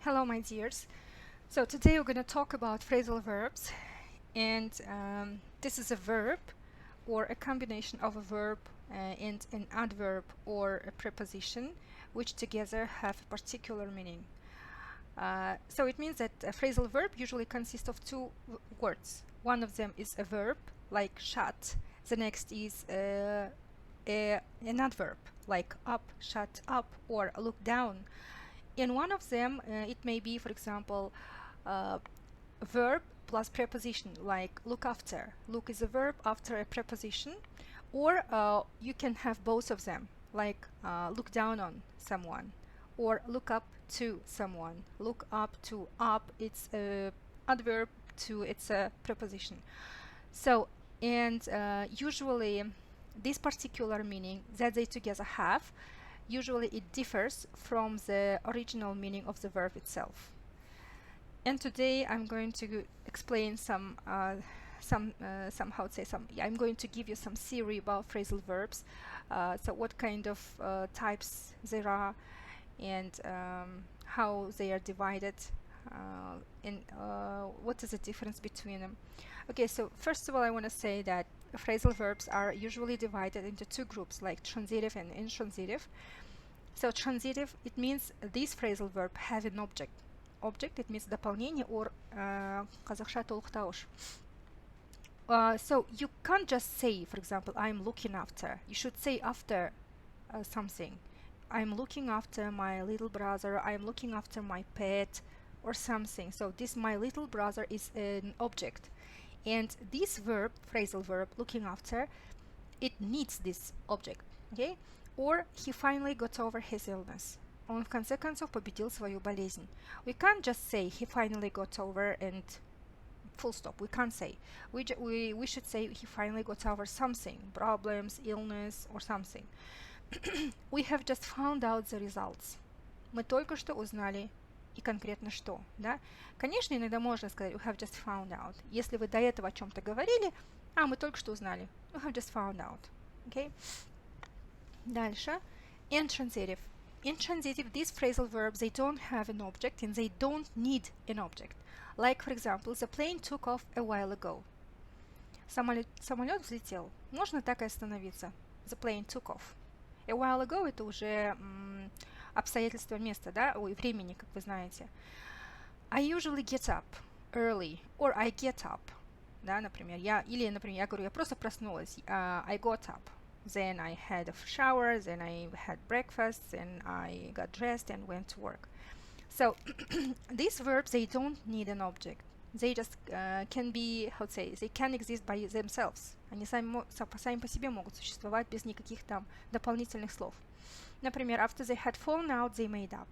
Hello, my dears. So today we're going to talk about phrasal verbs, and this is a verb or a combination of a verb and an adverb or a preposition which together have a particular meaning. So it means that a phrasal verb usually consists of two words. One of them is a verb, like shut. The next is an adverb, like up, shut up, or look down. In one of them, it may be, for example, verb plus preposition, like look after. Look is a verb after a preposition, or you can have both of them, like look down on someone, or look up to someone. Look up to, up, it's a adverb, to, it's a preposition. So, and usually this particular meaning that they together have, usually it differs from the original meaning of the verb itself. And today I'm going to explain I'm going to give you some theory about phrasal verbs. So what kind of types there are, and how they are divided, and what is the difference between them. Okay, so first of all, I want to say that phrasal verbs are usually divided into two groups, like transitive and intransitive. So transitive, it means this phrasal verb has an object. Object, it means дополнение or қазақша толықтауыш. So you can't just say, for example, I'm looking after. You should say after something. I'm looking after my little brother, I'm looking after my pet, or something. So this my little brother is an object. And this verb, phrasal verb, looking after, it needs this object, okay? Or he finally got over his illness. Он в конце концов победил свою болезнь. We can't just say he finally got over and full stop. We can't say. We should say he finally got over something, problems, illness, or something. We have just found out the results. Мы только что узнали и конкретно что, да? Конечно, иногда можно сказать we have just found out. Если вы до этого о чем-то говорили, мы только что узнали. We have just found out. Okay? Дальше. Intransitive. Intransitive, these phrasal verbs, they don't have an object and they don't need an object. Like, for example, the plane took off a while ago. Самолет взлетел. Можно так и остановиться. The plane took off. A while ago это уже обстоятельства места, да, времени, как вы знаете. I usually get up early, or I get up, да, например, я говорю, я просто проснулась, I got up, then I had a shower, then I had breakfast, then I got dressed and went to work. So these verbs, they don't need an object. They just can be, how to say, they can exist by themselves. Они сами по себе могут существовать без никаких там дополнительных слов. Например, after they had fallen out, they made up.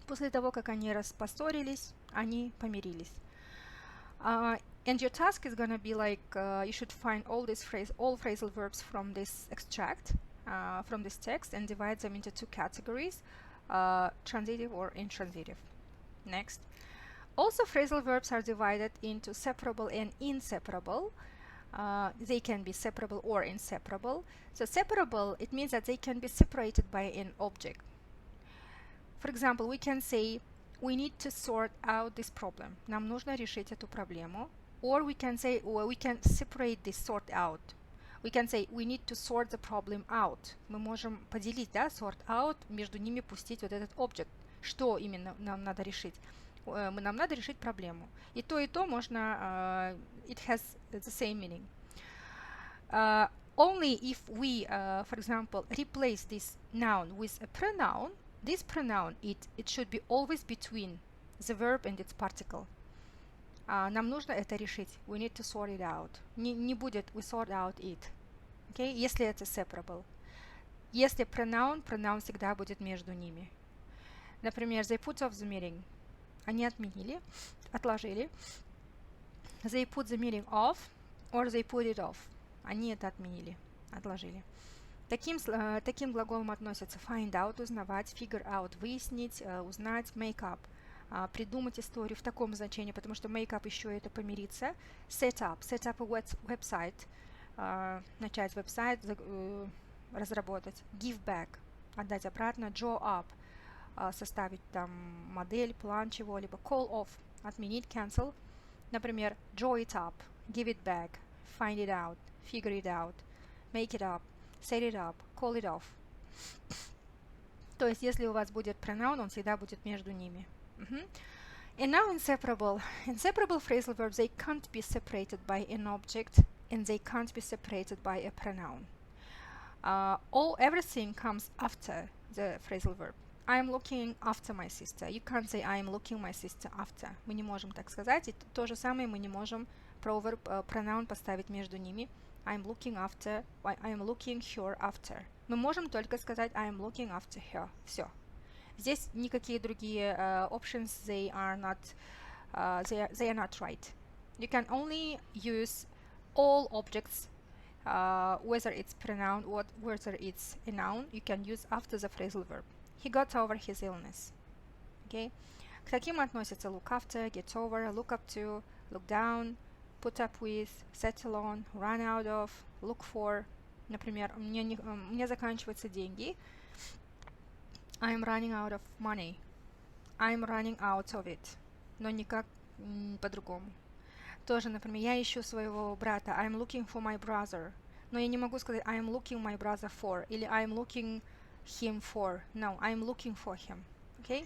После того, как они поссорились, они помирились. And your task is gonna be like, you should find all phrasal verbs from this extract, from this text, and divide them into two categories, transitive or intransitive. Next. Also, phrasal verbs are divided into separable and inseparable. They can be separable or inseparable. So separable, it means that they can be separated by an object. For example, we can say, we need to sort out this problem. Нам нужно решить эту проблему. Or we can say, or we can separate this sort out. We can say, we need to sort the problem out. Мы можем поделить, да, sort out, между ними пустить вот этот object. Что именно нам надо решить? Нам надо решить проблему. И то можно, it has the same meaning. Only if we, for example, replace this noun with a pronoun, this pronoun, it should be always between the verb and its particle. Нам нужно это решить. We need to sort it out. Не будет we sort out it. Okay? Если это separable. Если pronoun всегда будет между ними. Например, they put off the meeting. Они отложили. They put the meeting off, or they put it off. Они это отложили. Таким глаголом относятся find out, узнавать, figure out, выяснить, узнать, make up, придумать историю в таком значении, потому что make up еще это помириться. Set up a website, начать веб-сайт, разработать. Give back, отдать обратно. Draw up, составить там модель, план чего-либо. Call off, отменить, cancel. Например, draw it up, give it back, find it out, figure it out, make it up, set it up, call it off. То есть, если у вас будет pronoun, он всегда будет между ними. And now inseparable. Inseparable phrasal verbs, they can't be separated by an object and they can't be separated by a pronoun. Everything comes after the phrasal verb. I am looking after my sister. You can't say I am looking my sister after. Мы не можем так сказать. И то же самое мы не можем proverb, pronoun поставить между ними. I am looking after, I am looking her after. Мы можем только сказать I am looking after her. Все. Здесь никакие другие options, they are not right. You can only use all objects, whether it's pronoun or whether it's a noun, you can use after the phrasal verb. He got over his illness. Okay? К таким относятся look after, get over, look up to, look down, put up with, settle on, run out of, look for. Например, у меня заканчиваются деньги. I'm running out of money. I'm running out of it. Но никак по-другому. Тоже, например, я ищу своего брата. I'm looking for my brother. Но я не могу сказать I'm looking my brother for. Или I'm looking him for. No, I'm looking for him. Okay?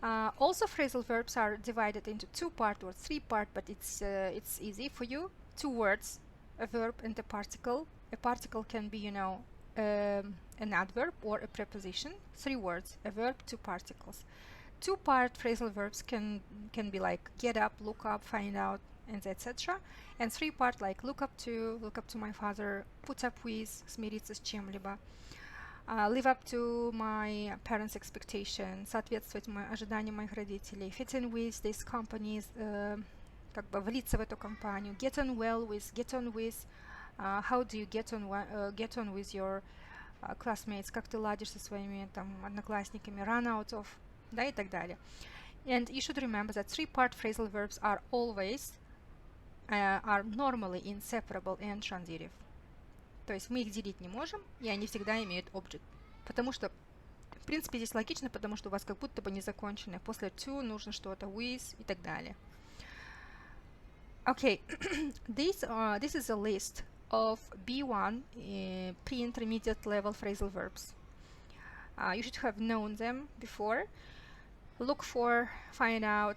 Also, phrasal verbs are divided into two-part or three-part, but it's easy for you. Two words, a verb and a particle. A particle can be, you know, an adverb or a preposition. Three words, a verb, two particles. Two-part phrasal verbs can be like get up, look up, find out, and etc. And three-part like look up to my father, put up with, смириться с чем-либо, live up to my parents' expectations, соответствовать ожиданиям моих родителей, fit in with these companies, как бы влиться в эту компанию, get on well with, get on with, how do you get on with your classmates, как ты ладишь со своими там одноклассниками, run out of, да, и так далее. And you should remember that three-part phrasal verbs are always, are normally inseparable and transitive. То есть мы их делить не можем, и они всегда имеют object. Потому что, в принципе, здесь логично, потому что у вас как будто бы не законченное. После to нужно что-то with и так далее. Okay, this is a list of B1 pre-intermediate level phrasal verbs. You should have known them before. Look for, find out,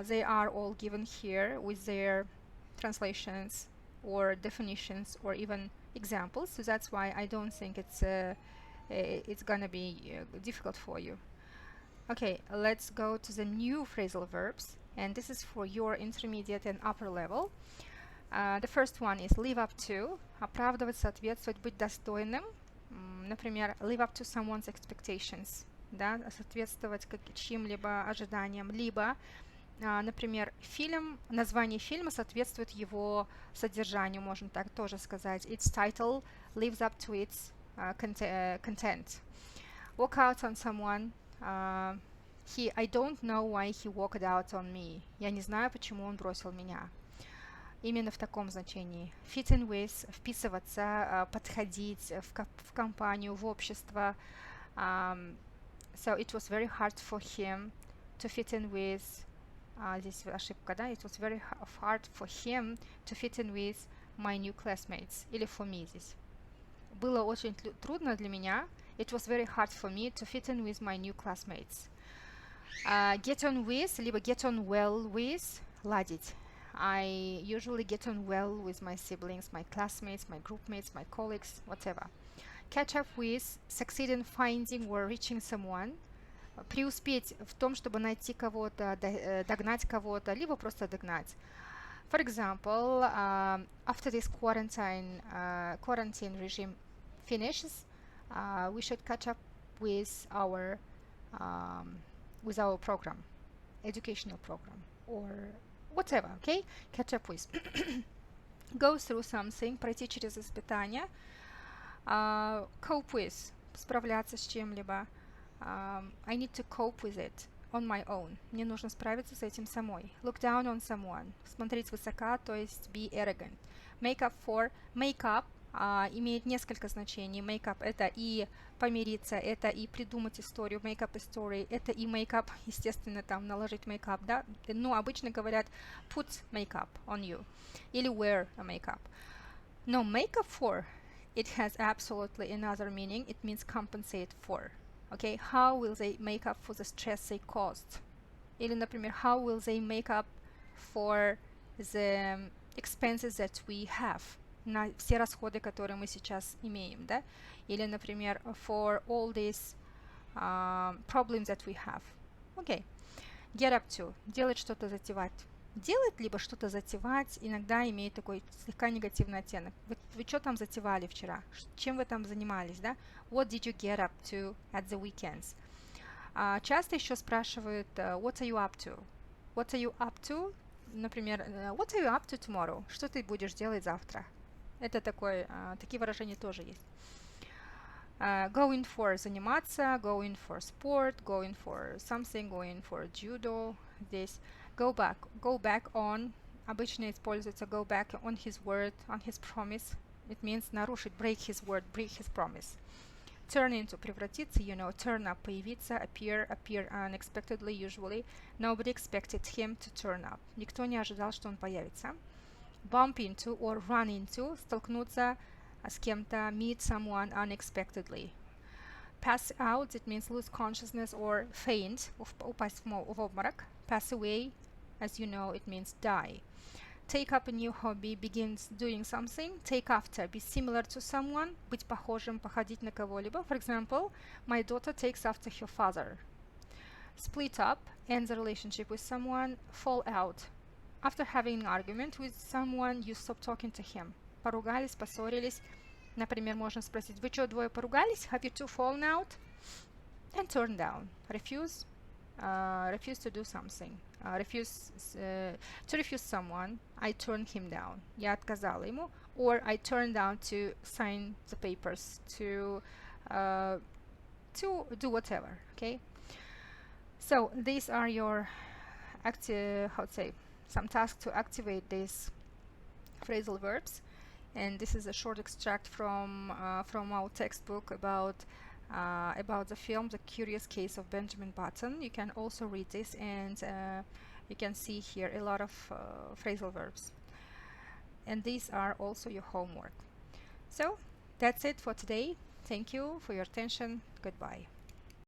they are all given here with their translations or definitions or even examples, so that's why I don't think it's gonna be difficult for you. Okay, let's go to the new phrasal verbs, and this is for your intermediate and upper level. The first one is live up to, оправдывать, соответствовать, быть достойным. Например, live up to someone's expectations, да, соответствовать чьим-либо ожиданиям, либо, например, фильм, название фильма соответствует его содержанию, можно так тоже сказать. Its title lives up to its content. Walk out on someone. I don't know why he walked out on me. Я не знаю, почему он бросил меня. Именно в таком значении. Fit in with, вписываться, подходить в компанию, в общество. So it was very hard for him to fit in with. Здесь ошибка, да? It was very hard for him to fit in with my new classmates. Или for me здесь. Было очень трудно для меня. It was very hard for me to fit in with my new classmates. Get on with, либо get on well with, ладить. I usually get on well with my siblings, my classmates, my groupmates, my colleagues, whatever. Catch up with, succeed in finding or reaching someone. Преуспеть в том, чтобы найти кого-то, догнать кого-то, либо просто догнать. For example, after this quarantine regime finishes, we should catch up with our program, educational program, or whatever, okay? Catch up with. Go through something, пройти через испытания. Cope with, справляться с чем-либо. I need to cope with it on my own. Мне нужно справиться с этим самой. Look down on someone. Смотреть свысока, то есть be arrogant. Make up, имеет несколько значений. Make up — это и помириться, это и придумать историю. Make up a story — это и make up, естественно, там наложить make up, да. Но обычно говорят put makeup on you или wear a makeup. Но make up for, it has absolutely another meaning. It means compensate for. Okay, how will they make up for the stress they caused? Или, например, how will they make up for the expenses that we have? На все расходы, которые мы сейчас имеем, да? Или, например, for all these problems that we have. Okay. Get up to. Делать что-то, затевать. Делать либо что-то затевать иногда имеет такой слегка негативный оттенок. Вы что там затевали вчера? Чем вы там занимались, да? What did you get up to at the weekends? Часто еще спрашивают what are you up to? What are you up to? Например, what are you up to tomorrow? Что ты будешь делать завтра? Это такие выражения тоже есть. Going for — заниматься, going for sport, going for something, going for judo. Здесь go back on. Обычно используется go back on his word, on his promise. It means нарушить, break his word, break his promise. Turn into — превратиться, turn up — появиться, appear unexpectedly usually. Nobody expected him to turn up. Никто не ожидал, что он появится. Bump into or run into — столкнуться с кем-то, meet someone unexpectedly. Pass out — it means lose consciousness or faint, упасть в обморок. Pass away, as you know, it means die. Take up a new hobby — begins doing something. Take after — be similar to someone, быть похожим, походить на кого-либо. For example, my daughter takes after her father. Split up — end the relationship with someone. Fall out — after having an argument with someone, you stop talking to him. Поругались, поссорились. Например, можно спросить: вы что, двое поругались? Have you two fallen out? And turn down. Refuse to do something. To refuse someone. I turned him down. Я отказала ему. Or I turned down to sign the papers, to do whatever. Okay. So these are your some tasks to activate these phrasal verbs. And this is a short extract from our textbook about the film The Curious Case of Benjamin Button. You can also read this, and you can see here a lot of phrasal verbs. And these are also your homework. So that's it for today. Thank you for your attention. Goodbye.